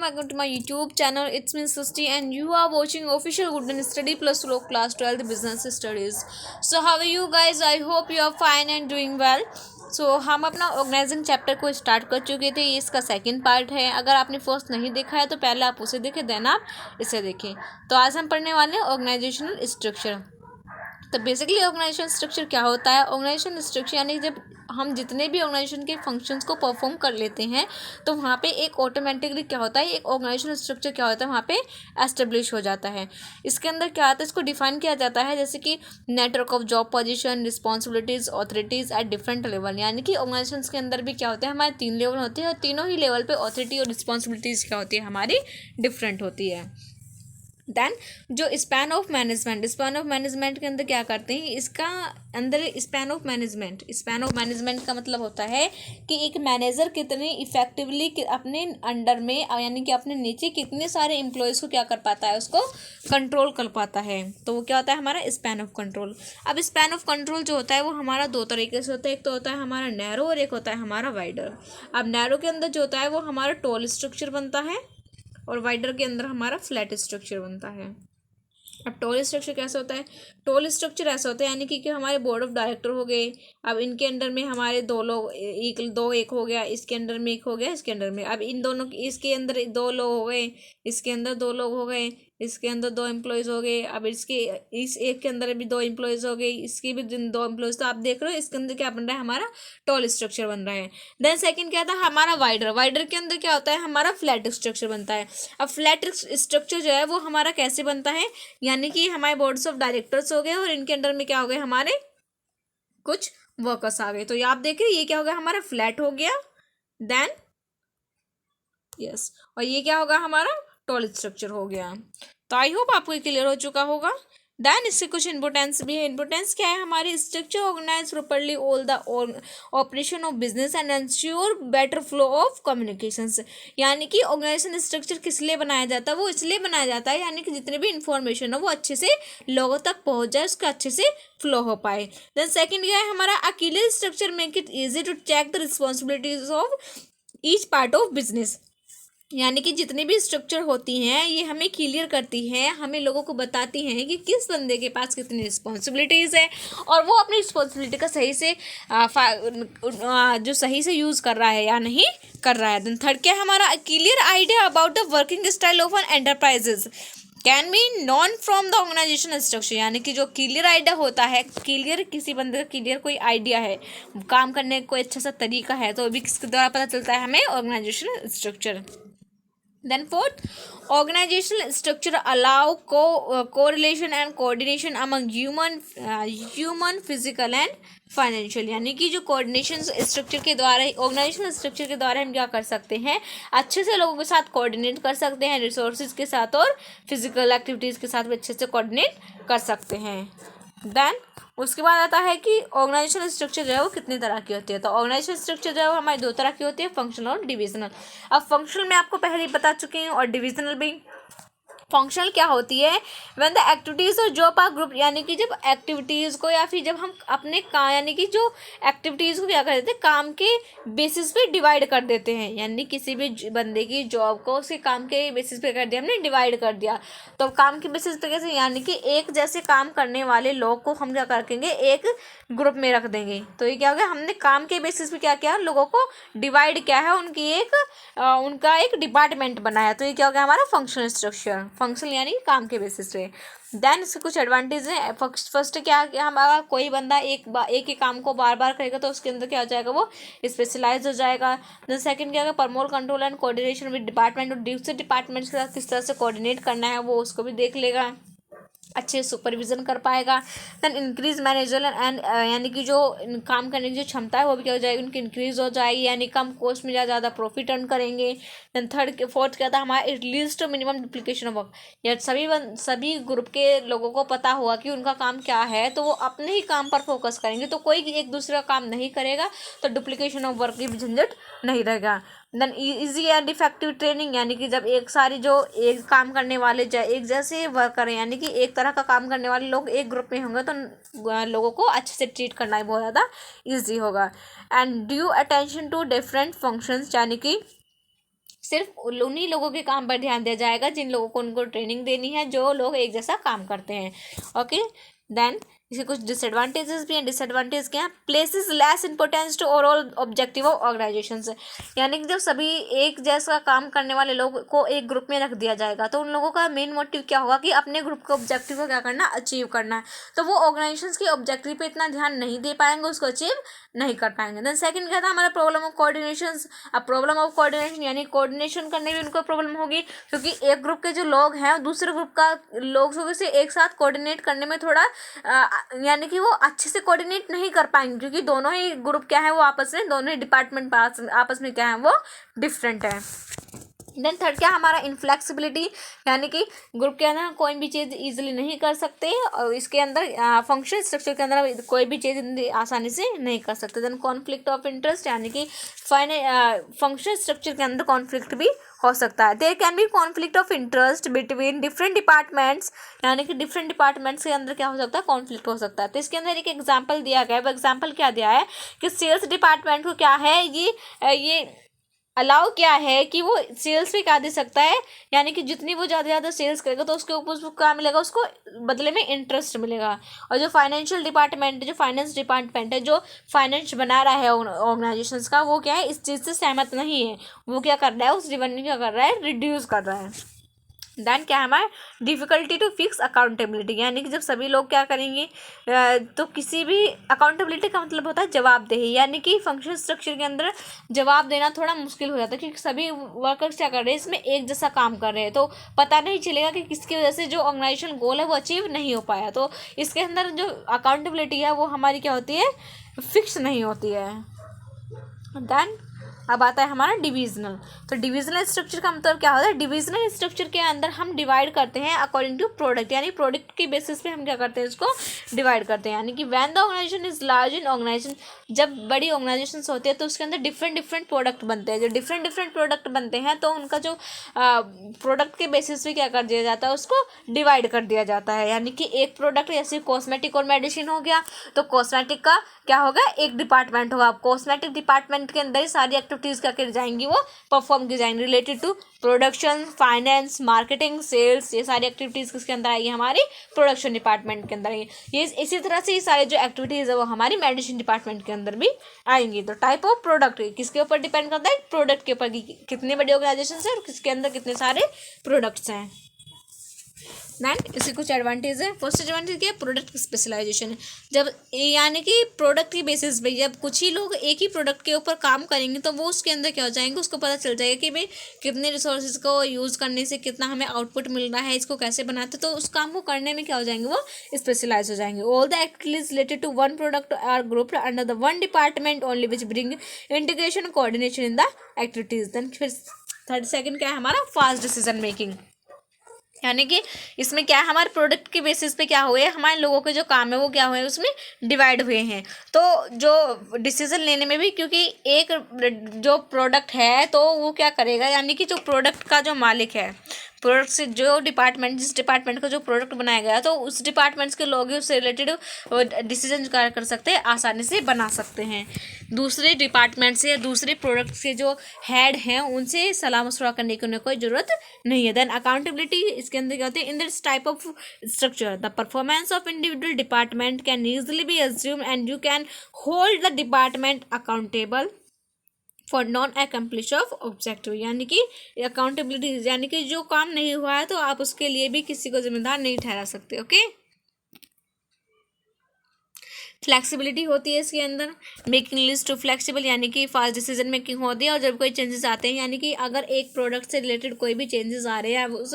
Welcome to my YouTube channel. It's me Susti and you are watching official Gooden Study Plus Low Class 12 Business Studies. So how are you guys? I hope you are fine and doing well. So हम अपना organising chapter को start कर चुके थे. ये इसका second part है. अगर आपने फर्स्ट नहीं देखा है तो पहले आप उसे देखें, देन आप इसे देखें. तो आज हम पढ़ने वाले हैं ऑर्गेनाइजेशनल स्ट्रक्चर. तो बेसिकली ऑर्गेनाइजेशन स्ट्रक्चर क्या होता है? ऑर्गेनाइजेशन स्ट्रक्चर यानी जब हम जितने भी ऑर्गेनाइजेशन के फंक्शंस को परफॉर्म कर लेते हैं तो वहाँ पे एक ऑटोमेटिकली क्या होता है, एक ऑर्गेनाइजेशन स्ट्रक्चर क्या होता है वहाँ पे एस्टेब्लिश हो जाता है. इसके अंदर क्या आता है, इसको डिफाइन किया जाता है जैसे कि network of job position, responsibilities, authorities at different level. यानी कि ऑर्गेनाइजेशन के अंदर भी क्या होते हैं, हमारे 3 लेवल होते हैं और तीनों ही लेवल पर ऑथोरिटी और रिस्पॉन्सिबिलिटीज़ क्या होती है, हमारी डिफरेंट होती है. देन जो स्पैन ऑफ मैनेजमेंट के अंदर क्या करते हैं, इसका अंदर स्पैन ऑफ मैनेजमेंट का मतलब होता है कि एक मैनेजर कितने इफेक्टिवली अपने अंडर में यानी कि अपने नीचे कितने सारे एम्प्लॉयज़ को क्या कर पाता है, उसको कंट्रोल कर पाता है. तो वो क्या होता है, हमारा स्पैन ऑफ कंट्रोल. अब स्पैन ऑफ कंट्रोल जो होता है वो हमारा 2 तरीके से होता है. एक तो होता है हमारा नैरो और एक होता है हमारा वाइडर. अब नैरो के अंदर जो होता है वो हमारा टॉल स्ट्रक्चर बनता है और वाइडर के अंदर हमारा फ्लैट स्ट्रक्चर बनता है. अब टॉल स्ट्रक्चर कैसे होता है? टॉल स्ट्रक्चर ऐसा होता है यानी कि हमारे बोर्ड ऑफ डायरेक्टर हो गए. अब इनके अंडर में हमारे 2 लोग, एक हो गया, इसके अंडर में 1 हो गया, इसके अंडर में. अब इन दोनों, इसके अंदर 2 लोग हो गए, इसके अंदर 2 लोग हो गए, इसके अंदर 2 एम्प्लॉयज़ हो गए. अब इस एक के अंदर भी 2 एम्प्लॉयज़ हो गए, इसके भी 2 एम्प्लॉयज़. तो आप देख रहे हो इसके अंदर क्या बन रहा है, हमारा टॉल स्ट्रक्चर बन रहा है. देन सेकंड क्या था, हमारा वाइडर के अंदर क्या होता है, हमारा फ्लैट स्ट्रक्चर बनता है. अब फ्लैट स्ट्रक्चर जो है वो हमारा कैसे बनता है, यानी कि हमारे बोर्ड्स ऑफ डायरेक्टर्स हो गए और इनके अंडर में क्या हो गए, हमारे कुछ वर्कर्स आ गए. तो ये आप देख रहे ये क्या हो गया, हमारा फ्लैट हो गया. देन यस, और ये क्या होगा, हमारा टॉल स्ट्रक्चर हो गया. तो आई होप आपको क्लियर हो चुका होगा. देन इससे कुछ इंपोर्टेंस भी है. इंपोर्टेंस क्या है, हमारे structure organise properly all the operation of business and ensure better flow of communications. यानी कि ऑर्गेनाइजेशन स्ट्रक्चर किस लिए बनाया जाता है, वो इसलिए बनाया जाता है यानी कि जितने भी इंफॉर्मेशन हो वो अच्छे से लोगों तक पहुंच जाए, उसका अच्छे से फ्लो हो पाए. देन सेकेंड क्या है, हमारा अकेले structure make it easy to check the responsibilities of each part of business. यानी कि जितनी भी स्ट्रक्चर होती हैं ये हमें क्लियर करती हैं, हमें लोगों को बताती हैं कि किस बंदे के पास कितनी रिस्पॉन्सिबिलिटीज़ है और वो अपनी रिस्पॉन्सिबिलिटी का सही से जो सही से यूज़ कर रहा है या नहीं कर रहा है. देन थर्ड क्या है, हमारा clear idea about the working style of an enterprises can be known from the organisation structure. यानी कि जो क्लियर आइडिया होता है, क्लियर किसी बंदे का क्लियर कोई आइडिया है, काम करने का कोई अच्छा सा तरीका है, तो भी किसके द्वारा पता चलता है, हमें organisation structure. Then fourth, organizational structure allow correlation and coordination among human, physical and financial. यानी कि जो कोऑर्डिनेशन स्ट्रक्चर के द्वारा, ऑर्गेनाइजेशनल स्ट्रक्चर के द्वारा हम क्या कर सकते हैं, अच्छे से लोगों के साथ कोऑर्डिनेट कर सकते हैं, रिसोर्सेज के साथ और फिजिकल एक्टिविटीज़ के साथ भी अच्छे से कोऑर्डिनेट कर सकते हैं. देन उसके बाद आता है कि ऑर्गेनाइजेशनल स्ट्रक्चर जो है वो कितनी तरह की होती है. तो ऑर्गेनाइजेशनल स्ट्रक्चर जो है वो हमारी 2 तरह की होती है, फंक्शनल और डिविजनल. अब फंक्शनल मैं आपको पहले ही बता चुकी हूँ और डिविजनल भी. फंक्शनल क्या होती है, व्हेन द एक्टिविटीज़ और जॉब आर ग्रुप. यानी कि जब एक्टिविटीज़ को या फिर जब हम अपने काम यानी कि जो एक्टिविटीज़ को क्या कर देते हैं, काम के बेसिस पे डिवाइड कर देते हैं. यानी किसी भी बंदे की जॉब को उसके काम के बेसिस पे कर दिया, हमने डिवाइड कर दिया. तो काम के बेसिस पे कैसे, यानी कि एक जैसे काम करने वाले लोग को हम क्या करेंगे, एक ग्रुप में रख देंगे. तो ये क्या हो गया, हमने काम के बेसिस पे क्या किया, लोगों को डिवाइड किया है, उनका एक डिपार्टमेंट बनाया. तो ये क्या हो गया, हमारा फंक्शनल स्ट्रक्चर. फंक्शनल यानी काम के बेसिस पे. देन इसके कुछ एडवांटेज हैं. फर्स्ट क्या कि हम अगर कोई बंदा एक ही काम को बार बार करेगा तो उसके अंदर क्या हो जाएगा, वो स्पेशलाइज हो जाएगा. देन सेकंड क्या है, promote control and coordination with department. और दूसरे डिपार्टमेंट्स के साथ किस तरह से कोऑर्डिनेट करना है वो उसको भी देख लेगा, अच्छे सुपरविजन कर पाएगा. देन इंक्रीज मैनेजर एंड यानी कि जो काम करने की जो क्षमता है वो भी क्या हो जाएगी, उनकी इंक्रीज हो जाएगी, यानी कम कॉस्ट में ज़्यादा प्रॉफिट अर्न करेंगे. देन फोर्थ क्या था, हमारा at least minimum duplication of work. या सभी ग्रुप के लोगों को पता होगा कि उनका काम क्या है, तो वो अपने ही काम पर फोकस करेंगे, तो कोई एक दूसरे का काम नहीं करेगा, तो डुप्लीकेशन ऑफ वर्क की भी झंझट नहीं रहेगा. Then easy and effective training. यानी कि जब एक काम करने वाले एक जैसे वर्कर हैं, यानी कि एक तरह का काम करने वाले लोग एक ग्रुप में होंगे तो लोगों को अच्छे से ट्रीट करना ही बहुत ज़्यादा ईजी होगा. And due attention to different functions. यानी कि सिर्फ उन्हीं लोगों के काम पर ध्यान दिया जाएगा जिन लोगों को उनको ट्रेनिंग देनी है, जो लोग एक जैसा काम करते हैं। ओके, देन इसके कुछ डिसएडवांटेजेस भी हैं। डिसएडवांटेज क्या है? Places less importance to overall objective of organisations, यानी कि जब सभी एक जैसा काम करने वाले लोग को एक ग्रुप में रख दिया जाएगा तो उन लोगों का मेन मोटिव क्या होगा कि अपने ग्रुप के ऑब्जेक्टिव को क्या करना, अचीव करना है। तो वो ऑर्गेनाइजेशंस के ऑब्जेक्टिव पे इतना ध्यान नहीं दे पाएंगे, उसको अचीव नहीं कर पाएंगे। देन सेकंड क्या था हमारा? Problem of coordination. अब प्रॉब्लम ऑफ कोऑर्डिनेशन यानी कोऑर्डिनेशन करने में उनको प्रॉब्लम होगी, क्योंकि एक ग्रुप के जो लोग हैं दूसरे ग्रुप का लोगों से एक साथ कोऑर्डिनेट करने में थोड़ा यानी कि वो अच्छे से कोऑर्डिनेट नहीं कर पाएंगे, क्योंकि दोनों ही ग्रुप क्या है वो आपस में, दोनों ही डिपार्टमेंट आपस में क्या है वो डिफरेंट है। देन थर्ड क्या हमारा? इनफ्लेक्सिबिलिटी, यानी कि ग्रुप के अंदर कोई भी चीज़ इजीली नहीं कर सकते, और इसके अंदर फंक्शन स्ट्रक्चर के अंदर कोई भी चीज़ आसानी से नहीं कर सकते। देन कॉन्फ्लिक्ट ऑफ इंटरेस्ट, यानी कि फंक्शन स्ट्रक्चर के अंदर कॉन्फ्लिक्ट भी हो सकता है। There can be conflict of interest between different departments, यानी कि डिफरेंट डिपार्टमेंट्स के अंदर क्या हो सकता है? कॉन्फ्लिक्ट हो सकता है। तो इसके अंदर एक एग्जाम्पल दिया गया है। वो एग्जाम्पल क्या दिया है कि सेल्स डिपार्टमेंट को क्या है, ये अलाउ क्या है कि वो सेल्स पे क्या दे सकता है, यानी कि जितनी वो ज़्यादा सेल्स करेगा तो उसके ऊपर उसको क्या मिलेगा, उसको बदले में इंटरेस्ट मिलेगा। और जो फाइनेंशियल डिपार्टमेंट, जो फाइनेंस डिपार्टमेंट है, जो फाइनेंस बना रहा है ऑर्गेनाइजेशंस का, वो क्या है, इस चीज़ से सहमत नहीं है। वो क्या कर रहा है, उस रेवेन्यू क्या कर रहा है, रिड्यूस कर रहा है। देन क्या है हमारा? डिफ़िकल्टी टू फिक्स अकाउंटेबिलिटी, यानी कि जब सभी लोग क्या करेंगे तो किसी भी अकाउंटेबिलिटी का मतलब होता है जवाबदेही, यानी कि फंक्शन स्ट्रक्चर के अंदर जवाब देना थोड़ा मुश्किल हो जाता है, क्योंकि सभी वर्कर्स क्या कर रहे हैं, इसमें एक जैसा काम कर रहे हैं, तो पता नहीं चलेगा कि किसकी वजह से जो ऑर्गेनाइजेशन गोल है वो अचीव नहीं हो पाया। तो इसके अंदर जो अकाउंटेबिलिटी है वो हमारी क्या होती है, फिक्स नहीं होती है। देन अब आता है हमारा डिविजनल। तो डिविजनल स्ट्रक्चर का मतलब क्या होता है? डिविजनल स्ट्रक्चर के अंदर हम डिवाइड करते हैं अकॉर्डिंग टू प्रोडक्ट, यानी प्रोडक्ट के बेसिस पे हम क्या करते हैं, इसको डिवाइड करते हैं। यानी कि when the organisation is large in organisation, जब बड़ी ऑर्गेनाइजेशंस होती है तो उसके अंदर डिफरेंट प्रोडक्ट बनते हैं। जो डिफरेंट प्रोडक्ट बनते हैं तो उनका जो प्रोडक्ट के बेसिस पे क्या कर दिया जाता है, उसको डिवाइड कर दिया जाता है। यानी कि एक प्रोडक्ट जैसे कॉस्मेटिक और मेडिसिन हो गया, तो कॉस्मेटिक का क्या होगा, एक डिपार्टमेंट होगा। कॉस्मेटिक डिपार्टमेंट के अंदर ही सारी एक्टिविटीज़ क्या की जाएंगी, वो परफॉर्म की जाएंगी related to production, finance, marketing, sales. ये सारी एक्टिविटीज़ किसके अंदर आएगी, हमारी प्रोडक्शन डिपार्टमेंट के अंदर आएगी। ये इसी तरह से ये सारी जो एक्टिविटीज़ है वो हमारी मेडिसिन डिपार्टमेंट के अंदर भी आएंगी। तो टाइप ऑफ प्रोडक्ट किसके ऊपर डिपेंड करता है, प्रोडक्ट के ऊपर, कितनी बड़ी ऑर्गेनाइजेशन है और किसके अंदर कितने सारे प्रोडक्ट्स हैं। देन इसके कुछ एडवांटेज है। फर्स्ट एडवांटेज क्या है, प्रोडक्ट स्पेशलाइजेशन है। जब यानी कि प्रोडक्ट के बेसिस पे जब कुछ ही लोग एक ही प्रोडक्ट के ऊपर काम करेंगे तो वो उसके अंदर क्या हो जाएंगे, उसको पता चल जाएगा कि भाई कितने रिसोर्सेज को यूज़ करने से कितना हमें आउटपुट मिल रहा है, इसको कैसे बनाते, तो उस काम को करने में क्या हो जाएंगे, वो स्पेशलाइज हो जाएंगे। All the activities related to one product are grouped under the one department only which bring integration coordination in the activities. Then फिर थर्ड सेकंड क्या है हमारा, फास्ट डिसीजन मेकिंग, यानी कि इसमें क्या है, हमारे प्रोडक्ट के बेसिस पे क्या हुए, हमारे लोगों के जो काम है वो क्या हुए, उसमें डिवाइड हुए हैं। तो जो डिसीजन लेने में भी, क्योंकि एक जो प्रोडक्ट है तो वो क्या करेगा, यानी कि जो प्रोडक्ट का जो मालिक है, प्रोडक्ट से जो डिपार्टमेंट, जिस डिपार्टमेंट का जो प्रोडक्ट बनाया गया तो उस डिपार्टमेंट्स के लोग ही उससे रिलेटेड डिसीजन कर सकते हैं, आसानी से बना सकते हैं। दूसरे डिपार्टमेंट से या दूसरे प्रोडक्ट से जो हेड हैं उनसे सलाह मशवरा करने की उन्हें कोई ज़रूरत नहीं है। देन अकाउंटेबिलिटी इसके अंदर क्या होती है, in this type of structure the performance of individual department can easily B assume and you can hold the department accountable for non accomplish of objective, यानी कि अकाउंटेबिलिटी, यानी कि जो काम नहीं हुआ है तो आप उसके लिए भी किसी को जिम्मेदार नहीं ठहरा सकते। ओके, फ्लेक्सिबिलिटी होती है इसके अंदर, मेकिंग लिस्ट टू फ्लेक्सिबल, यानी कि फास्ट डिसीजन मेकिंग होती है। और जब कोई चेंजेस आते हैं, यानी कि अगर एक प्रोडक्ट से रिलेटेड कोई भी चेंजेस आ रहे हैं, उस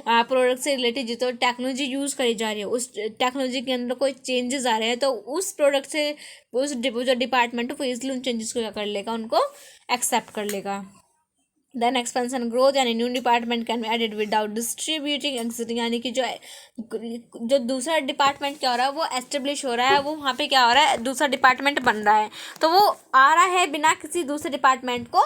प्रोडक्ट से रिलेटेड जितना टेक्नोलॉजी यूज़ करी जा रही है उस टेक्नोलॉजी के अंदर कोई चेंजेस आ रहे हैं तो उस प्रोडक्ट से उस जो डिपार्टमेंट है वो ईजिली उन चेंजेस को क्या कर लेगा, उनको एक्सेप्ट कर लेगा। देन एक्सपेंशन ग्रोथ, यानी new department can be added without distributing existing, यानी कि जो दूसरा डिपार्टमेंट क्या हो रहा है वो एस्टेब्लिश हो रहा है, वो वहाँ पे क्या हो रहा है, दूसरा डिपार्टमेंट बन रहा है, तो वो आ रहा है बिना किसी दूसरे डिपार्टमेंट को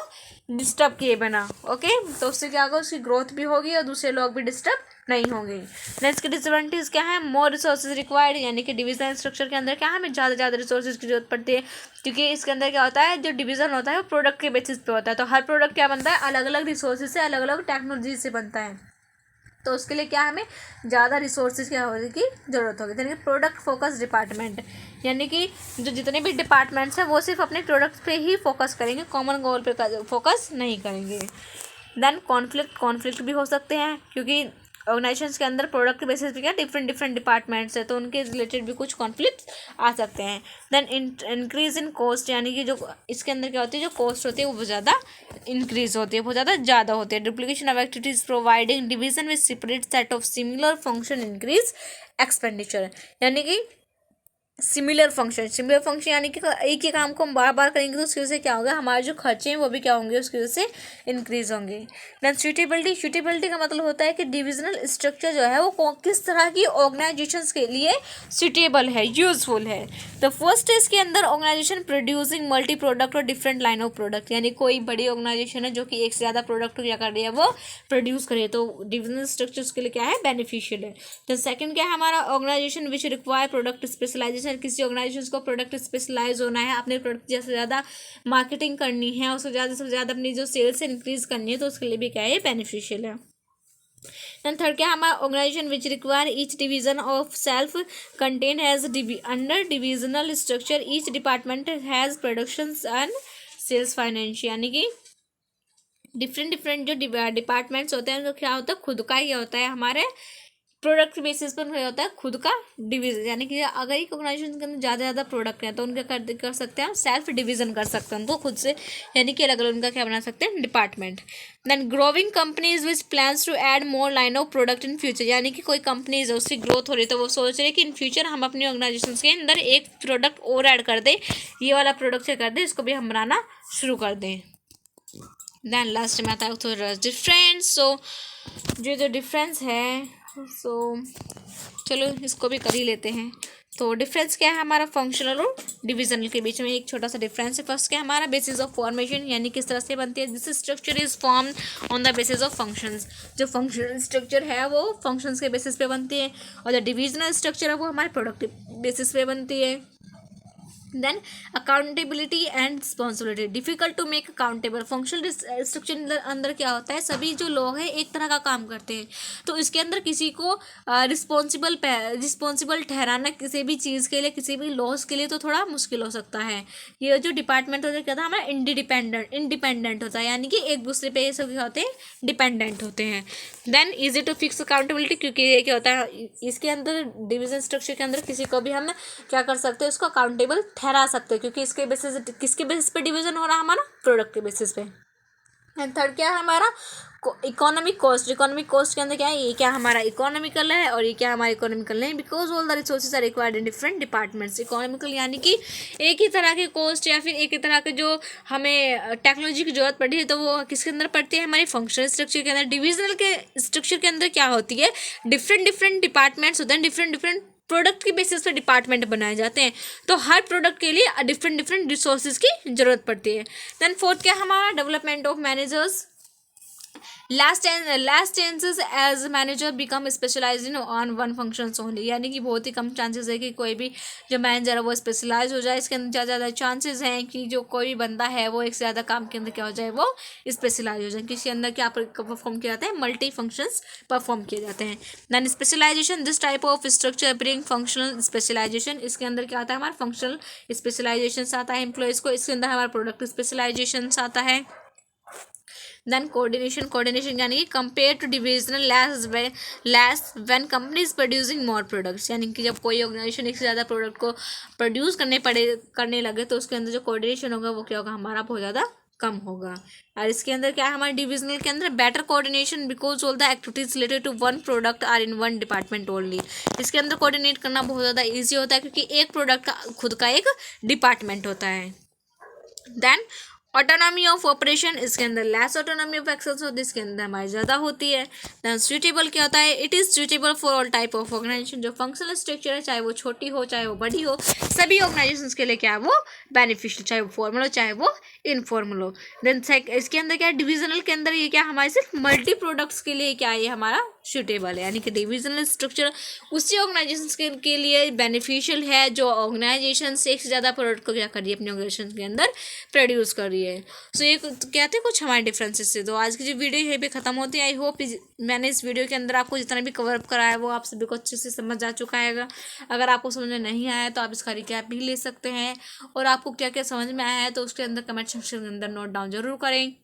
डिस्टर्ब किए बिना। ओके, तो उससे क्या होगा, उसकी ग्रोथ भी होगी और दूसरे लोग भी डिस्टर्ब नहीं होंगे। नेक्स्ट की डिसएडवांटेज क्या है, मोर रिसोर्सेज रिक्वायर्ड, यानी कि डिविजन स्ट्रक्चर के अंदर क्या है, हमें ज़्यादा रिसोर्सेज की जरूरत पड़ती है, क्योंकि इसके अंदर क्या होता है, जो डिवीजन होता है वो प्रोडक्ट के बेसिस पे होता है। तो हर प्रोडक्ट क्या बनता है, अलग अलग रिसोर्सेज से, अलग अलग टेक्नोलॉजी से बनता है। तो उसके लिए क्या हमें ज़्यादा रिसोर्सेज की ज़रूरत होगी। यानी कि प्रोडक्ट फोकस डिपार्टमेंट, यानी कि जो जितने भी डिपार्टमेंट्स हैं वो सिर्फ अपने प्रोडक्ट पे ही फोकस करेंगे, कॉमन गोल पे फोकस नहीं करेंगे। देन कॉन्फ्लिक्ट भी हो सकते हैं, क्योंकि ऑर्गेनाइजेशंस के अंदर प्रोडक्ट के बेसिस पे क्या डिफरेंट डिपार्टमेंट्स है, तो उनके रिलेटेड भी कुछ कॉन्फ्लिक्ट आ सकते हैं। देन इंक्रीज इन कॉस्ट, यानी कि जो इसके अंदर क्या होती है, जो कॉस्ट होती है वो बहुत ज़्यादा इंक्रीज होती है, बहुत ज़्यादा होती है। Duplication of activities providing division with separate set of similar function increase expenditure, यानी कि सिमिलर फंक्शन यानी कि एक ही काम को हम बार बार करेंगे तो उसकी वजह से क्या होगा, हमारे जो खर्चे हैं वो भी क्या होंगे, उसकी वजह से इंक्रीज होंगे। देन सूटेबिलिटी का मतलब होता है कि डिविजनल स्ट्रक्चर जो है वो किस तरह की ऑर्गेनाइजेशंस के लिए सूटेबल है, यूजफुल है। तो फर्स्ट है इसके अंदर ऑर्गेनाइजेशन प्रोड्यूसिंग मल्टी प्रोडक्ट और डिफरेंट लाइन ऑफ प्रोडक्ट, यानी कोई बड़ी ऑर्गेनाइजेशन है जो कि एक से ज़्यादा प्रोडक्ट क्या कर रही है, वो प्रोड्यूस करे, तो डिविजनल स्ट्रक्चर उसके लिए क्या है, बेनिफिशियल है। तो सेकंड क्या है हमारा, organisation which require product specialisation, किसी ऑर्गेनाइजेशन को प्रोडक्ट स्पेशलाइज होना है, अपने प्रोडक्ट जैसे ज़्यादा मार्केटिंग करनी है, उसको ज़्यादा से ज़्यादा अपनी जो सेल्स इंक्रीज करनी है, तो उसके लिए भी क्या है, बेनिफिशियल है। एंड थर्ड क्या हमारा, organisation which require each division of self contain has under divisional structure each department has production and sales finance, यानी कि डिफरेंट जो डिपार्टमेंट्स होते हैं, तो क्या होता है, खुद का ही होता है, हमारे प्रोडक्ट बेसिस पर होता है खुद का डिवीजन, यानी कि अगर एक ऑर्गेनाइजेशन के अंदर ज़्यादा प्रोडक्ट है तो उनका कर सकते हैं, सेल्फ डिवीजन कर सकते हैं उनको खुद से, यानी कि अलग अलग उनका क्या बना सकते हैं, department. Then growing companies which plans to add more line of product in future, यानी कि कोई कंपनीज है उसकी ग्रोथ हो रही है, तो वो सोच रहे हैं कि इन फ्यूचर हम अपनी ऑर्गेनाइजेशन के अंदर एक प्रोडक्ट और ऐड कर दें, ये वाला प्रोडक्ट से कर दें, इसको भी हम बनाना शुरू कर दें। देन लास्ट में आता है तो डिफरेंस, सो जो डिफरेंस है, चलो इसको भी कर ही लेते हैं। तो डिफरेंस क्या है हमारा, फंक्शनल और डिविजनल के बीच में एक छोटा सा डिफरेंस है। फर्स्ट क्या हमारा, बेसिस ऑफ फॉर्मेशन, यानी किस तरह से बनती है, this structure is form on the basis of functions, जो फंक्शनल स्ट्रक्चर है वो फंक्शंस के बेसिस पे बनती है, और जो डिविजनल स्ट्रक्चर है वो हमारे प्रोडक्ट बेसिस पे बनती है। Then accountability and responsibility, difficult to make accountable, functional structure अंदर क्या होता है, सभी जो लोग हैं एक तरह का काम करते हैं, तो इसके अंदर किसी को रिस्पॉन्सिबल ठहराना किसी भी चीज़ के लिए, किसी भी लॉस के लिए तो थोड़ा मुश्किल हो सकता है। ये जो डिपार्टमेंट होता है क्या था हमारा, इंडिपेंडेंट होता है, यानी कि एक दूसरे पे ये सब क्या होते हैं, डिपेंडेंट होते हैं। Then easy to fix accountability, क्योंकि ये क्या होता है, इसके अंदर डिवीजन स्ट्रक्चर के अंदर किसी को भी हम क्या कर सकते हैं, उसको अकाउंटेबल ठहरा सकते हैं, क्योंकि इसके बेसिस किसके बेसिस पे डिवीजन हो रहा है हमारा, प्रोडक्ट के बेसिस पे। एंड थर्ड क्या है हमारा, इकोनॉमिक कॉस्ट के अंदर क्या है, ये क्या हमारा इकोनॉमिकल है और ये क्या हमारा इकोनॉमिकल नहीं, because all the resources are required in different departments. Economical यानी कि एक ही तरह के कॉस्ट या फिर एक ही तरह के जो हमें टेक्नोलॉजी की जरूरत पड़ी है, तो वो किसके अंदर पड़ती है, हमारे फंक्शनल स्ट्रक्चर के अंदर। डिविजनल के स्ट्रक्चर के अंदर क्या होती है, डिफरेंट डिपार्टमेंट्स होते हैं, डिफरेंट प्रोडक्ट के बेसिस पे डिपार्टमेंट बनाए जाते हैं, तो हर प्रोडक्ट के लिए डिफरेंट रिसोर्सेज की जरूरत पड़ती है। देन फोर्थ क्या हमारा, development of managers, last chances as manager become specialise in on one functions only, यानी कि बहुत ही कम चांसेस है कि कोई भी जो मैनेजर है वो स्पेशलाइज हो जाए। इसके अंदर ज़्यादा चांसेस हैं कि जो कोई भी बंदा है वो एक से ज़्यादा काम के अंदर क्या हो जाए, वो स्पेशलाइज हो जाए। किसी अंदर क्या परफॉर्म किया जाता है, मल्टी फंक्शंस परफॉर्म किए जाते हैं। Then specialisation, this type of structure bring functional specialisation, इसके अंदर क्या आता है हमारा, फंक्शनल स्पेशलाइजेशन आता है एम्प्लॉयज़ को, इसके अंदर हमारा प्रोडक्ट स्पेशलाइजेशन आता है। देन कोऑर्डिनेशन यानी कि compare to divisional less when company is producing more products, यानी कि जब कोई ऑर्गेनाइजेशन एक से ज़्यादा प्रोडक्ट को प्रोड्यूस करने लगे तो उसके अंदर जो कोऑर्डिनेशन होगा वो क्या होगा, हमारा बहुत ज़्यादा कम होगा। और इसके अंदर क्या है हमारे डिविजनल के अंदर, better coordination because all the activities related to one product are in one department only, इसके अंदर कोऑर्डिनेट करना बहुत ज़्यादा ईजी होता है, क्योंकि एक प्रोडक्ट का खुद का एक डिपार्टमेंट होता है। देन ऑटोनॉमी ऑफ ऑपरेशन, इसके अंदर लेस ऑटोनॉमी ऑफ एक्सेस होती है, इसके अंदर हमारी ज़्यादा होती है। देन सुइटेबल क्या होता है, it is suitable for all type of organisation, जो फंक्शनल स्ट्रक्चर है चाहे वो छोटी हो चाहे वो बड़ी हो, सभी ऑर्गेनाइजेशन के लिए क्या है वो बेनिफिशियल, चाहे वो फॉर्मल हो चाहे वो इनफॉर्मल हो। देन इसके अंदर क्या है, डिविजनल के अंदर ये क्या हमारे सिर्फ मल्टी प्रोडक्ट्स के लिए क्या है ये हमारा सुटेबल है, यानी कि डिविजनल स्ट्रक्चर उसी ऑर्गेनाइजेशन के लिए बेनिफिशियल है जो ऑर्गेनाइजेशन से एक से ज़्यादा प्रोडक्ट को क्या कर रही है अपने ऑर्गेनाइजेशन के अंदर प्रोड्यूस कर रही है। सो ये कहते हैं कुछ हमारे डिफरेंसेस से। तो आज की जो वीडियो है भी खत्म होती है। आई होप मैंने इस वीडियो के अंदर आपको जितना भी कवर अप कराया है वो आप सभी को अच्छे से समझ आ चुका है। अगर आपको समझ में नहीं आया तो आप इसका रिकैप भी ले सकते हैं, और आपको क्या क्या समझ में आया है तो उसके अंदर कमेंट सेक्शन के अंदर नोट डाउन जरूर करें।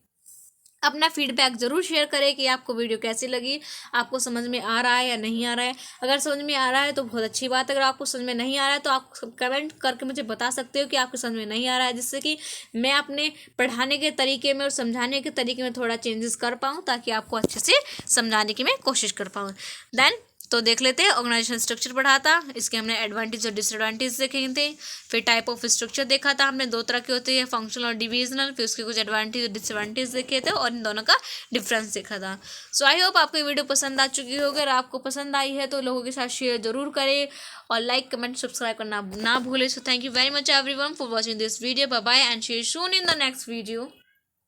अपना फीडबैक ज़रूर शेयर करें कि आपको वीडियो कैसी लगी, आपको समझ में आ रहा है या नहीं आ रहा है। अगर समझ में आ रहा है तो बहुत अच्छी बात है, अगर आपको समझ में नहीं आ रहा है तो आप कमेंट करके मुझे बता सकते हो कि आपको समझ में नहीं आ रहा है, जिससे कि मैं अपने पढ़ाने के तरीके में और समझाने के तरीके में थोड़ा चेंजेस कर पाऊँ, ताकि आपको अच्छे से समझाने की मैं कोशिश कर पाऊँ। देन तो देख लेते हैं ऑर्गेनाइजेशन स्ट्रक्चर पढ़ा था, इसके हमने एडवांटेज और डिसएडवांटेज देखे थे। फिर टाइप ऑफ स्ट्रक्चर देखा था हमने, दो तरह की होती है, फंक्शनल और डिविजनल। फिर उसके कुछ एडवांटेज और डिसएडवांटेज देखे थे और इन दोनों का डिफरेंस देखा था। सो आई होप आपको ये वीडियो पसंद आ चुकी होगी। अगर आपको पसंद आई है तो लोगों के साथ शेयर जरूर करें और लाइक कमेंट सब्सक्राइब करना ना भूलें। So thank you very much everyone for watching this video. Bye bye and see you soon in the next video.